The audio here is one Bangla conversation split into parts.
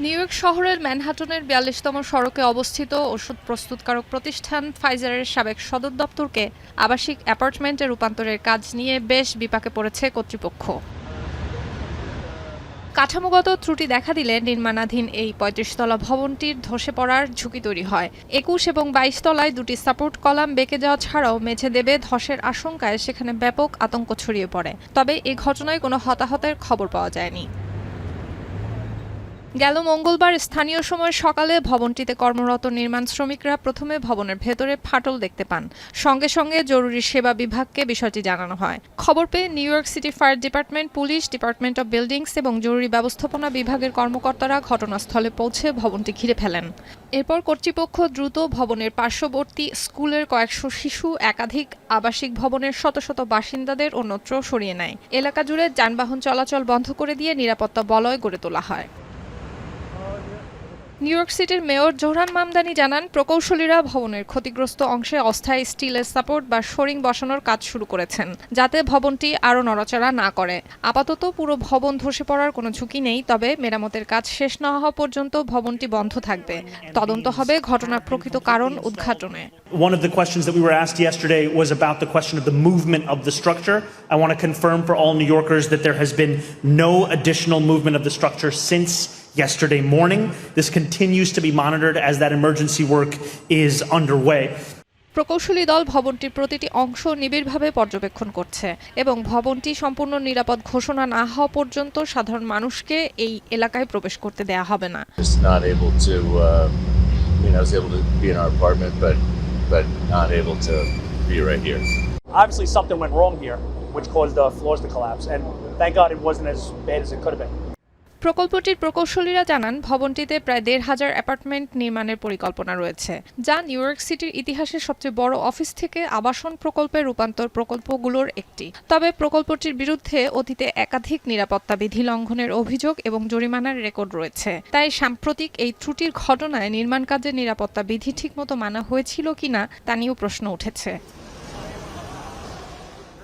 নিউ ইয়র্ক শহরের ম্যানহাটনের ৪২তম সড়কে অবস্থিত ওষুধ প্রস্তুতকারক প্রতিষ্ঠান ফাইজারের সাবেক সদর দপ্তরকে আবাসিক অ্যাপার্টমেন্টে রূপান্তরের কাজ নিয়ে বেশ বিপাকে পড়েছে কর্তৃপক্ষ। কাঠামোগত ত্রুটি দেখা দিলে নির্মাণাধীন এই ৩৫তলা ভবনটির ধসে পড়ার ঝুঁকি তৈরি হয়। ২১ এবং ২২ তলায় দুটি সাপোর্ট কলাম বেঁকে যাওয়া ছাড়াও মেঝে দেবে ধসের আশঙ্কায় সেখানে ব্যাপক আতঙ্ক ছড়িয়ে পড়ে। তবে এ ঘটনায় কোনো হতাহতের খবর পাওয়া যায়নি। গেল মঙ্গলবার স্থানীয় সময় সকালে ভবনটিতে কর্মরত নির্মাণ শ্রমিকরা প্রথমে ভবনের ভেতরে ফাটল দেখতে পান। সঙ্গে সঙ্গে জরুরি সেবা বিভাগকে বিষয়টি জানানো হয়। খবর পেয়ে new York city fire department, police, department of buildings এবং জরুরি ব্যবস্থাপনা বিভাগের কর্মকর্তারা ঘটনাস্থলে পৌঁছে ভবনটি ঘিরে ফেলেন। এরপর কর্তৃপক্ষ দ্রুত ভবনের পার্শ্ববর্তী স্কুলের কয়েকশো শিশু, একাধিক আবাসিক ভবনের শত শত বাসিন্দাদের অন্যত্র সরিয়ে নেয়। এলাকা জুড়ে যানবাহন চলাচল বন্ধ করে দিয়ে নিরাপত্তা বলয় গড়ে তোলা হয়। নিউ ইয়র্ক সিটির মেয়র জোহরান মামদানি জানান, প্রকৌশলীরা ভবনের ক্ষতিগ্রস্ত অংশে অস্থায়ী স্টিলের সাপোর্ট বা শোরিং বসানোর কাজ শুরু করেছেন, যাতে ভবনটি আরও নড়াচড়া না করে। আপাতত পুরো ভবন ধসে পড়ার কোনো ঝুঁকি নেই, তবে মেরামতের কাজ শেষ না হওয়া পর্যন্ত ভবনটি বন্ধ থাকবে। তদন্ত হবে ঘটনার প্রকৃত কারণ উদ্ঘাটনে। One of the questions that we were asked yesterday was about the question of the movement of the structure. I want to confirm for all New Yorkers that there has been no additional movement of the structure since yesterday morning. This continues to be monitored as that emergency work is underway. প্রকৌশলী দল ভবনটির প্রতিটি অংশ নিবিড়ভাবে পর্যবেক্ষণ করছে এবং ভবনটি সম্পূর্ণ নিরাপদ ঘোষণা না হওয়া পর্যন্ত সাধারণ মানুষকে এই এলাকায় প্রবেশ করতে দেয়া হবে না। I was able to be in our apartment, but not able to be right here. Obviously, something went wrong here, which caused the floors to collapse, and thank God it wasn't as bad as it could have been. প্রকল্পটির প্রকৌশলীরা জানান, ভবনটিতে প্রায় ১৫০০ অ্যাপার্টমেন্ট নির্মাণের পরিকল্পনা রয়েছে, যা নিউ ইয়র্ক সিটির ইতিহাসের সবচেয়ে বড় অফিস থেকে আবাসন প্রকল্পের রূপান্তর প্রকল্পগুলোর একটি। তবে প্রকল্পটির বিরুদ্ধে অতীতে একাধিক নিরাপত্তা বিধি লঙ্ঘনের অভিযোগ এবং জরিমানার রেকর্ড রয়েছে। তাই সাম্প্রতিক এই ত্রুটির ঘটনায় নির্মাণ কাজের নিরাপত্তা বিধি ঠিকমতো মানা হয়েছিল কিনা তা নিয়েও প্রশ্ন উঠেছে।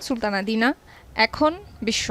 সুলতানা দিনা, এখন বিশ্ব।